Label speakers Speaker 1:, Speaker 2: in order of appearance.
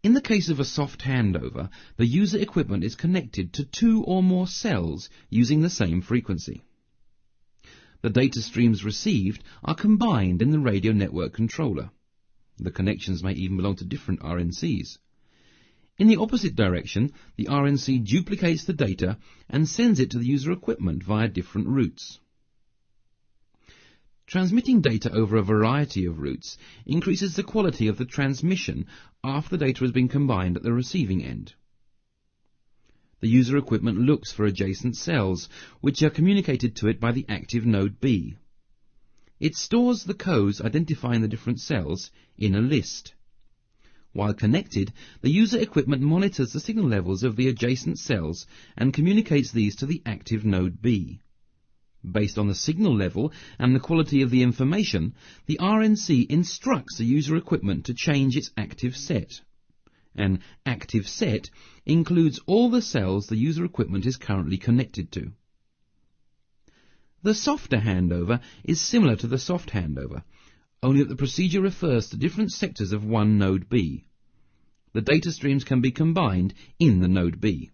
Speaker 1: In the case of a soft handover, the user equipment is connected to 2 or more cells using the same frequency. The data streams received are combined in the radio network controller. The connections may even belong to different RNCs. In the opposite direction, the RNC duplicates the data and sends it to the user equipment via different routes. Transmitting data over a variety of routes increases the quality of the transmission after the data has been combined at the receiving end. The user equipment looks for adjacent cells, which are communicated to it by the active node B. It stores the codes identifying the different cells in a list. While connected, the user equipment monitors the signal levels of the adjacent cells and communicates these to the active node B. Based on the signal level and the quality of the information, the RNC instructs the user equipment to change its active set. An active set includes all the cells the user equipment is currently connected to. The softer handover is similar to the soft handover, only that the procedure refers to different sectors of one node B. The data streams can be combined in the node B.